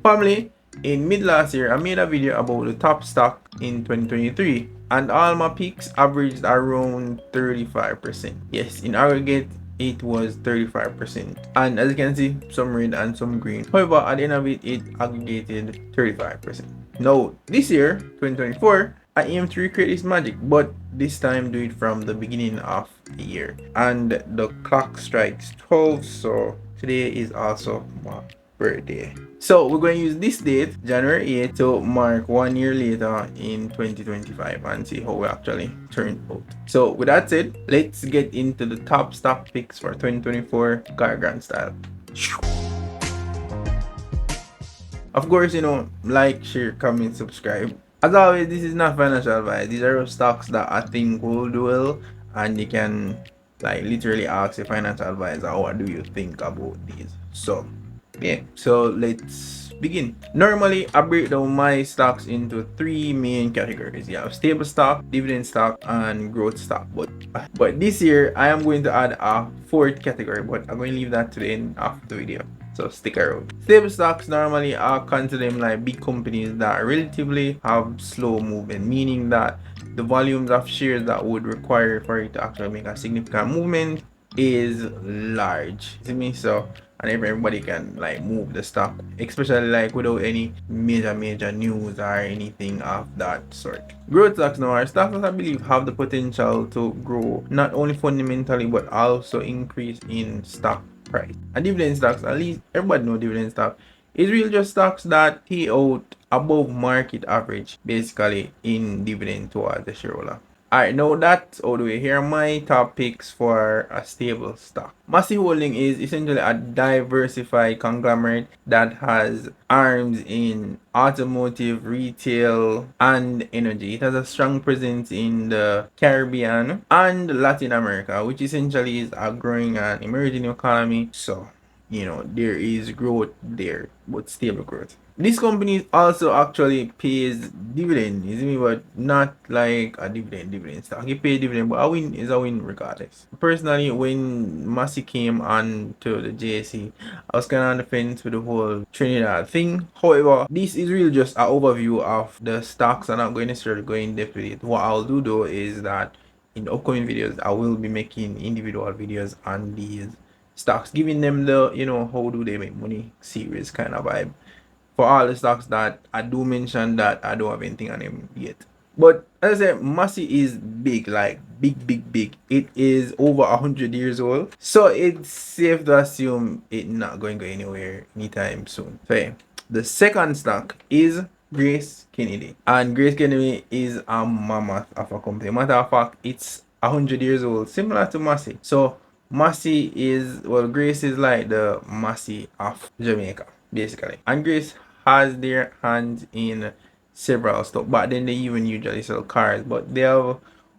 Family, in mid last year, I made a video about the top stock in 2023, and all my picks averaged around 35%. Yes, in aggregate, it was 35%. And as you can see, some red and some green. However, at the end of it, it aggregated 35%. Now, this year, 2024, I aim to recreate this magic, but this time do it from the beginning of the year. And the clock strikes 12, so today is also my birthday. So we're going to use this date, January 8th, to mark 1 year later in 2025 and see how we actually turned out. So with that said, let's get into the top stock picks for 2024 Gargan style. Of course, like, share, comment, subscribe. As always, this is not financial advice. These are stocks that I think will do well, and you can like literally ask a financial advisor, what do you think about these? So yeah, so let's begin. Normally, I break down my stocks into three main categories. You have stable stock, dividend stock, and growth stock. But this year, I am going to add a fourth category, but I'm going to leave that to the end of the video. So stick around. Stable stocks normally are consider them like big companies that relatively have slow movement, meaning that the volumes of shares that would require for it to actually make a significant movement is large. See me? So and everybody can like move the stock, especially like without any major news or anything of that sort. Growth stocks now are stocks that I believe have the potential to grow not only fundamentally but also increase in stock price. And dividend stocks, at least everybody know dividend stock, is really just stocks that pay out above market average, basically in dividend towards the shareholder. Alright, now that's all the way. Here are my top picks for a stable stock. Massey Holding is essentially a diversified conglomerate that has arms in automotive, retail, and energy. It has a strong presence in the Caribbean and Latin America, which essentially is a growing and emerging economy. So, there is growth there, but stable growth. This company also actually pays dividend, you see me, but not like a dividend stock. You pay dividend, but a win is a win regardless. Personally, when Massey came on to the JSE, I was kind of on the fence with the whole Trinidad thing. However, this is really just an overview of the stocks. I'm not going to necessarily go in depth with it. What I'll do though is that in the upcoming videos, I will be making individual videos on these stocks, giving them the, how do they make money series kind of vibe. For all the stocks that I do mention that I don't have anything on them yet. But as I said, Massey is big, like big. It is over 100 years old. So it's safe to assume it's not going to go anywhere anytime soon. So yeah, the second stock is Grace Kennedy. And Grace Kennedy is a mammoth of a company. Matter of fact, it's 100 years old, similar to Massey. So Massey is, well, Grace is like the Massey of Jamaica, basically. And Grace has their hands in several stuff, but then they even usually sell cars, but they have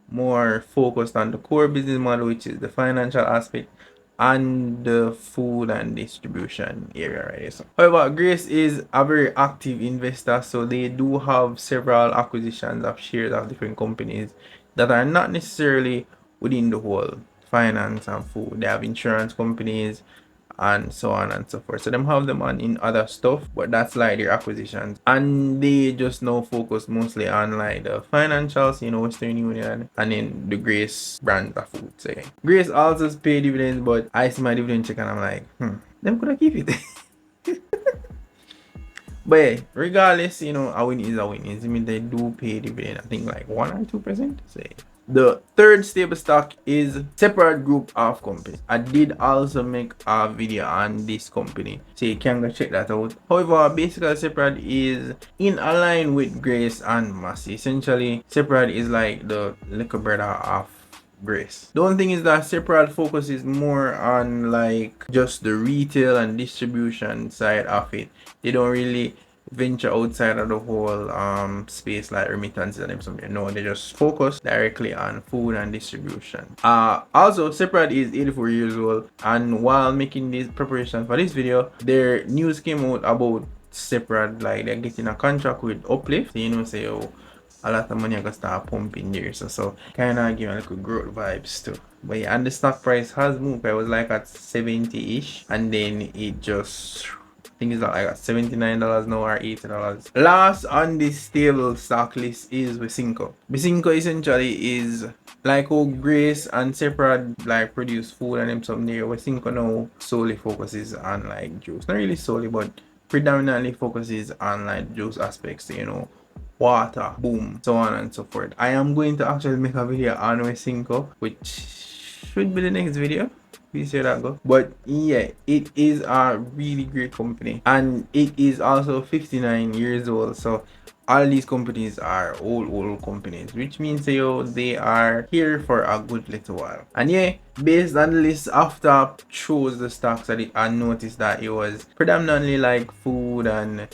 more focused on the core business model, which is the financial aspect and the food and distribution area, right? So, however, Grace is a very active investor, so they do have several acquisitions of shares of different companies that are not necessarily within the whole finance and food. They have insurance companies and so on and so forth. So them have them on in other stuff, but that's like their acquisitions. And they just now focus mostly on like the financials, Western Union, and then the Grace brand of food. So yeah. Grace also pay dividends, but I see my dividend check and I'm like, them could have keep it. But yeah, regardless, a win is a win. I mean, they do pay dividend, I think like 1 or 2%. So yeah. The third stable stock is separate group of companies. I did also make a video on this company, so you can go check that out. However, basically separate is in line with Grace and Massey. Essentially, separate is like the little brother of Grace. The only thing is that separate focuses more on like just the retail and distribution side of it. They don't really venture outside of the whole space like remittances and something. No, they just focus directly on food and distribution. Also, separate is 84 years old, and while making this preparation for this video, their news came out about separate, like they're getting a contract with Uplift. Say, oh, a lot of money are gonna start pumping there, so kind of giving like growth vibes too. But yeah, and the stock price has moved. I was like at 70-ish, and then it just think it's like $79 now or $80. Last on this stable stock list is Visinco. Visinco essentially is like how Grace and Separate like produce food and them some there. Visinco now solely focuses on like juice. Not really solely, but predominantly focuses on like juice aspects, water, boom, so on and so forth. I am going to actually make a video on Visinco, which should be the next video. We see that go. But yeah, it is a really great company, and it is also 59 years old. So all these companies are old companies, which means they are here for a good little while. And yeah, based on the list after chose the stocks that I noticed that it was predominantly like food and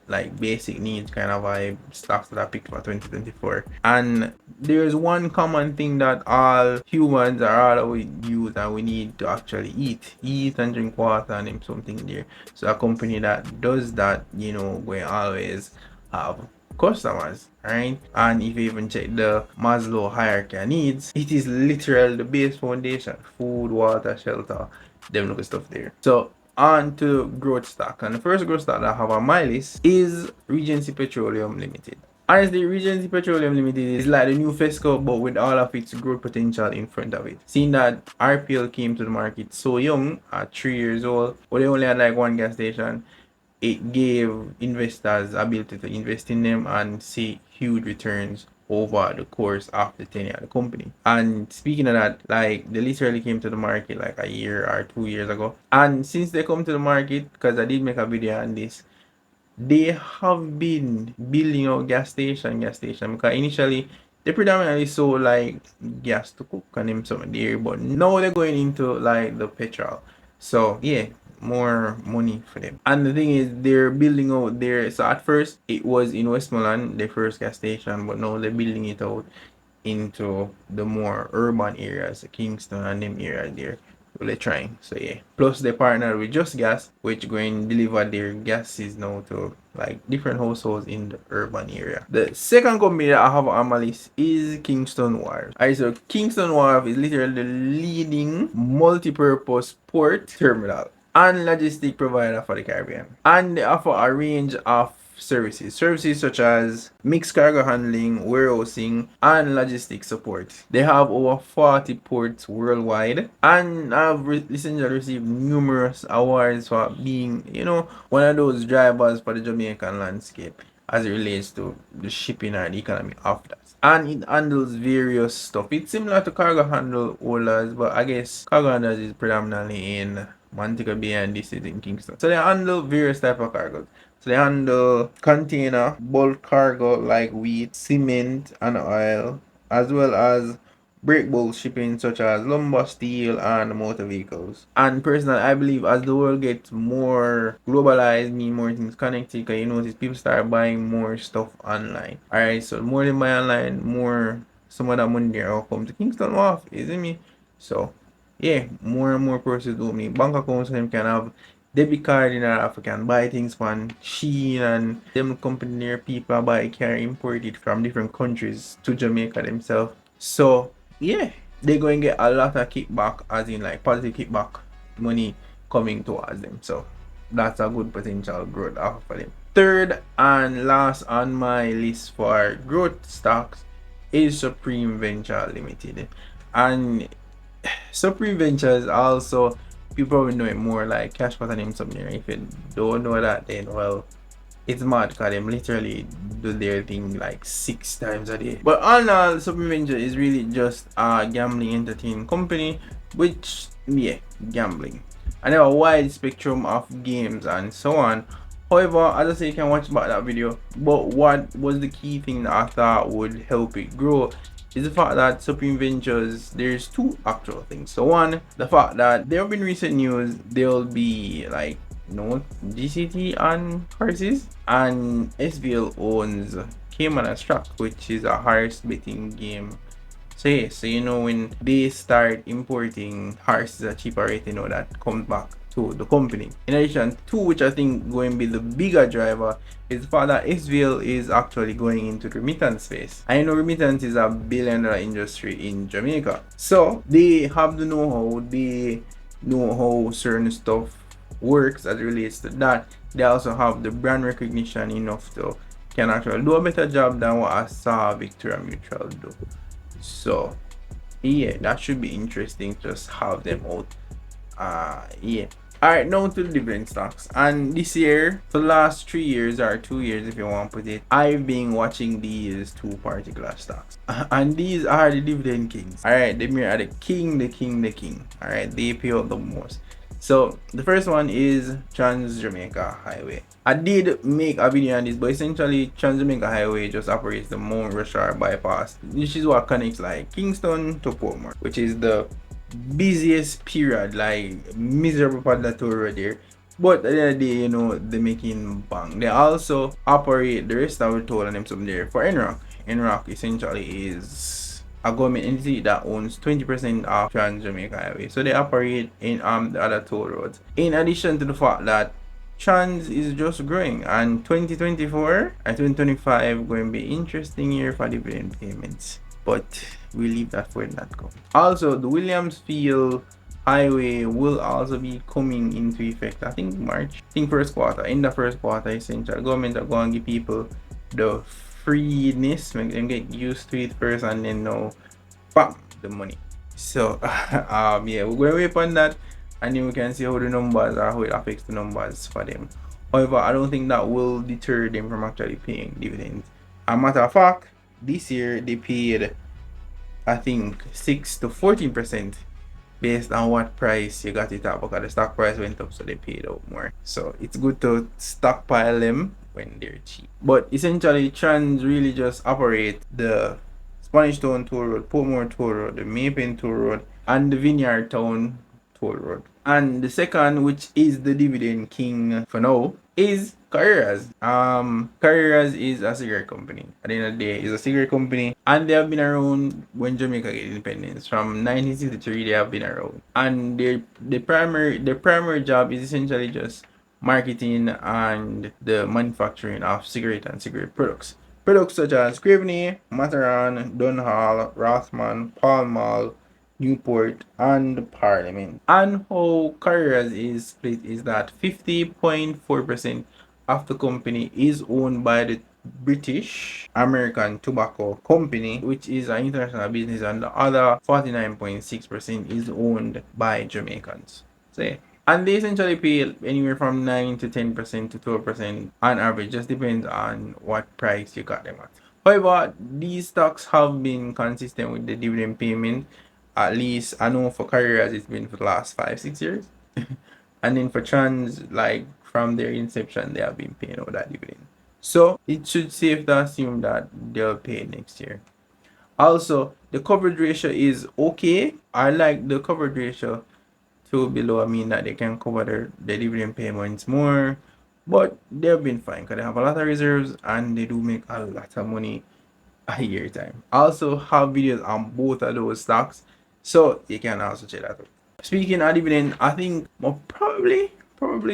like basic needs kind of vibe stocks that I picked for 2024. And there's one common thing that all humans are all we use, and we need to actually eat and drink water and something there. So a company that does that, will always have customers, right? And if you even check the Maslow hierarchy of needs, it is literally the base foundation: food, water, shelter, them little stuff there. So on to growth stock, and the first growth stock that I have on my list is Regency Petroleum Limited. Honestly, Regency Petroleum Limited is like the new Fesco, but with all of its growth potential in front of it. Seeing that RPL came to the market so young, at 3 years old, but they only had like one gas station, it gave investors ability to invest in them and see huge returns over the course of the tenure of the company. And speaking of that, like they literally came to the market like a year or 2 years ago. And since they come to the market, because I did make a video on this, they have been building out gas station because initially they predominantly sold like gas to cook and them something there, but now they're going into like the petrol. So yeah, more money for them. And the thing is, they're building out there. So at first it was in Westmoreland, the first gas station, but now they're building it out into the more urban areas, Kingston and them areas there. So they're trying. So yeah. Plus they partnered with Just Gas, which going to deliver their gases now to like different households in the urban area. The second company that I have on my list is Kingston Wharf. Alright, so Kingston Wharf is literally the leading multi-purpose port terminal and logistic provider for the Caribbean. And they offer a range of services such as mixed cargo handling, warehousing, and logistics support. They have over 40 ports worldwide and have recently received numerous awards for being, one of those drivers for the Jamaican landscape as it relates to the shipping and the economy of that. And it handles various stuff. It's similar to cargo handle holders, but I guess cargo handlers is predominantly in Montego Bay and this is in Kingston. So they handle various type of cargoes. So they handle container, bulk cargo like wheat, cement, and oil, as well as breakable shipping such as lumber, steel, and motor vehicles. And personally, I believe as the world gets more globalized, more things connected, because you notice people start buying more stuff online. Alright, so more they buy online, more some of that money there will come to Kingston Wharf, isn't me? So yeah, more and more persons do me. Bank accounts them can have debit card in African buy things from Shein and them company near people buy can import it from different countries to Jamaica themselves. So yeah, they're going to get a lot of kickback, as in like positive kickback money coming towards them. So that's a good potential growth offer for them. Third and last on my list for growth stocks is Supreme Venture Limited. And Supreme Ventures also, people probably know it more like cash pattern name something. If you don't know that, then well, it's mad because them literally do their thing like 6 times a day. But all in all, Supreme Venture is really just a gambling entertainment company, which yeah, gambling. And they have a wide spectrum of games and so on. However, as I say, you can watch back that video. But what was the key thing that I thought would help it grow is the fact that Supreme Ventures, there's 2 actual things. So one, the fact that there have been recent news there'll be like GCT on horses, and SVL owns Cayman and Strack, which is a horse betting game. So yeah, so when they start importing horses at cheaper rate, that comes back to the company. In addition to which, I think going to be the bigger driver is the fact that SVL is actually going into the remittance space. I know remittance is a billion-dollar industry in Jamaica, so they have the know-how. They know how certain stuff works as it relates to that. They also have the brand recognition enough to can actually do a better job than what I saw Victoria Mutual do. So yeah, that should be interesting. Just have them out. Yeah. Alright, now to the dividend stocks. And this year, for the last 3 years or 2 years, if you want to put it, I've been watching these two particular stocks. And these are the dividend kings. Alright, they are the king, the king, the king. Alright, they pay out the most. So the first one is Trans Jamaica Highway. I did make a video on this, but essentially Trans Jamaica Highway just operates the Mount Rushmore bypass, which is what connects like Kingston to Portmore, which is the busiest period, like miserable part that tour there. But at the end of the day, you know, they making bang. They also operate the rest of the toll and them something there for NROC. NROC essentially is a government entity that owns 20% of Trans Jamaica Highway. So they operate in the other toll roads. In addition to the fact that Trans is just growing, and 2024 and 2025 going to be interesting year for dividend payments. But we leave that for that go. Also, the Williamsfield Highway will also be coming into effect. I think March. I think first quarter. In the first quarter, essentially, government are going to give people the freeness, make them get used to it first, and then now, bam, the money. So, yeah, we're going to wait on that, and then we can see how the numbers are, how it affects the numbers for them. However, I don't think that will deter them from actually paying dividends. As a matter of fact, this year they paid, I think, 6 to 14% based on what price you got it at, because the stock price went up, so they paid out more. So it's good to stockpile them when they're cheap. But essentially, Trans really just operate the Spanish Town Toll Road, Portmore Toll Road, the Mapen Toll Road, and the Vineyard Town Toll Road. And the second, which is the dividend king for now, is Carreras. Carreras is a cigarette company. At the end of the day, it's a cigarette company, and they have been around when Jamaica get independence. From 1963, they have been around, and their primary job is essentially just marketing and the manufacturing of cigarette and cigarette products. Products such as Scrivener, Mataran, Dunhall, Rothman, Pall Mall, Newport, and Parliament. And how Carriers is split is that 50.4% of the company is owned by the British American Tobacco Company, which is an international business, and the other 49.6% is owned by Jamaicans. So, yeah. And they essentially pay anywhere from 9 to 10% to 12% on average, just depends on what price you got them at. However, these stocks have been consistent with the dividend payment. At least I know for Carriers it's been for the last 5-6 years. And then for Trans, like from their inception, they have been paying out that dividend. So it should safe to assume that they'll pay next year. Also, the coverage ratio is okay. I like the coverage ratio to below. I mean that they can cover their dividend payments more, but they've been fine because they have a lot of reserves and they do make a lot of money a year time. I also have videos on both of those stocks, so you can also check that out. Speaking of dividend, I think we'll probably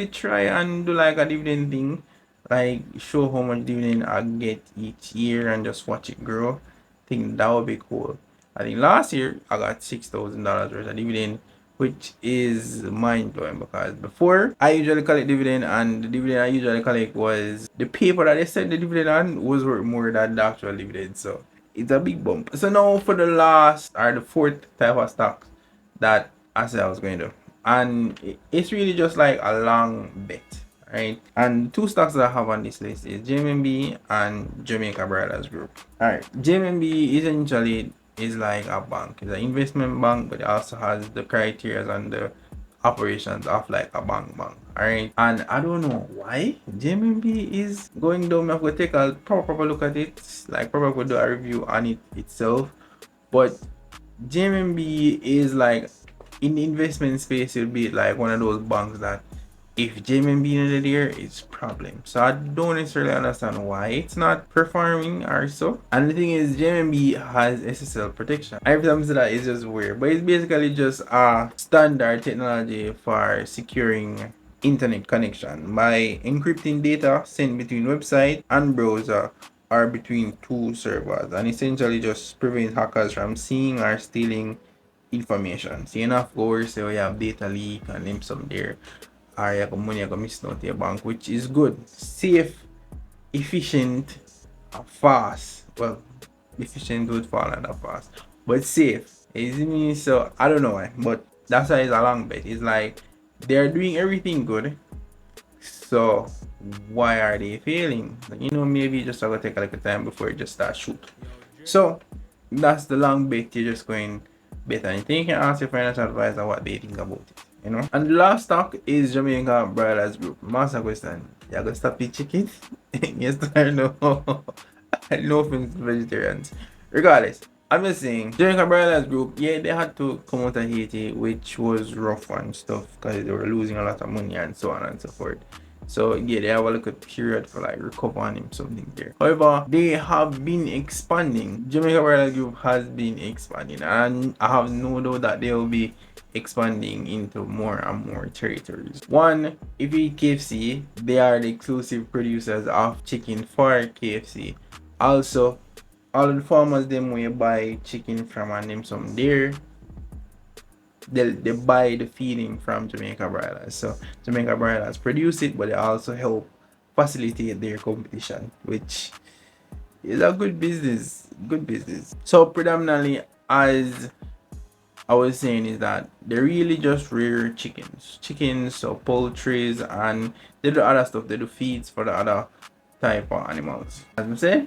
try and do like a dividend thing, like show how much dividend I get each year and just watch it grow. I think that would be cool. I think last year I got $6,000 worth of dividend, which is mind blowing, because before I usually collect dividend, and the dividend I usually collect was the paper that they sent the dividend on was worth more than the actual dividend. So it's a big bump. So now for the last or the fourth type of stocks that I said I was going to, and it's really just like a long bet, right? And two stocks that I have on this list is JMB and Jamaica Brothers Group. All right, JMB essentially is like a bank. It's an investment bank, but it also has the criteria and the operations of like a bank. All right, and I don't know why JMB is going down. I'm gonna take a proper look at it, like probably do a review on it itself. But JMB is like, in the investment space, it would be like one of those banks that if JMB in there, it's problem. So I don't necessarily understand why it's not performing or so. And the thing is, JMB has SSL protection. Every time I say that, it's just weird, but it's basically just a standard technology for securing internet connection by encrypting data sent between website and browser or between two servers, and essentially just prevent hackers from seeing or stealing information. So enough goers, so we have data leak and them some there. or your money you go miss out your bank, which is good. Safe, efficient, and fast. Well, efficient would fall under fast, but safe. You see me? So I don't know why, but that's why it's a long bet. It's like they're doing everything good. So why are they failing? Maybe you just have to take a little time before you just start shoot. So that's the long bet. You're just going bet and you can ask your financial advisor what they think about it. And the last stock is Jamaica Brothers Group. Master question. You're gonna stop eating chicken? Yes or no? No offense to vegetarians. Regardless, I'm just saying, Jamaica Brothers Group, yeah, they had to come out of Haiti, which was rough and stuff because they were losing a lot of money and so on and so forth. So yeah, they have a little period for like recovering something there. However, they have been expanding. Jamaica Brothers Group has been expanding, and I have no doubt that they will be expanding into more and more territories. One, if you eat KFC, they are the exclusive producers of chicken for KFC. Also, all the farmers them will buy chicken from and them some there. They buy the feeding from Jamaica Broilers. So Jamaica Broilers produce it, but they also help facilitate their competition, which is a good business. Good business. So predominantly, as I was saying, is that they really just rear chickens, so poultries, and they do other stuff. They do feeds for the other type of animals. As I say,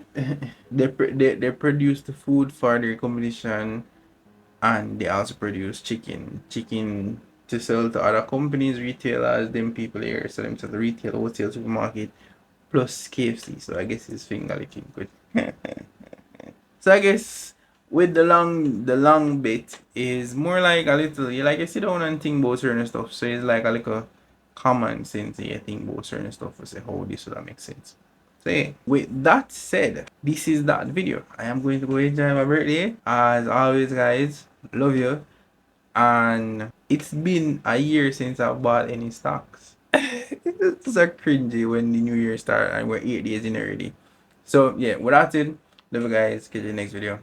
they produce the food for their competition, and they also produce chicken to sell to other companies, retailers, them people here sell them to the retail, wholesale, supermarket, plus KFC. So I guess it's finger licking good. So I guess with the long bit is more like a little, you like you sit down and think about certain stuff. So it's like a little common sense you think about certain stuff and say how this would that make sense. So yeah, with that said, this is that video. I am going to go enjoy my birthday. As always, guys, love you. And it's been a year since I bought any stocks. It's so cringy when the new year started and we're 8 days in already. So yeah, with that said, love you guys. Catch you next video.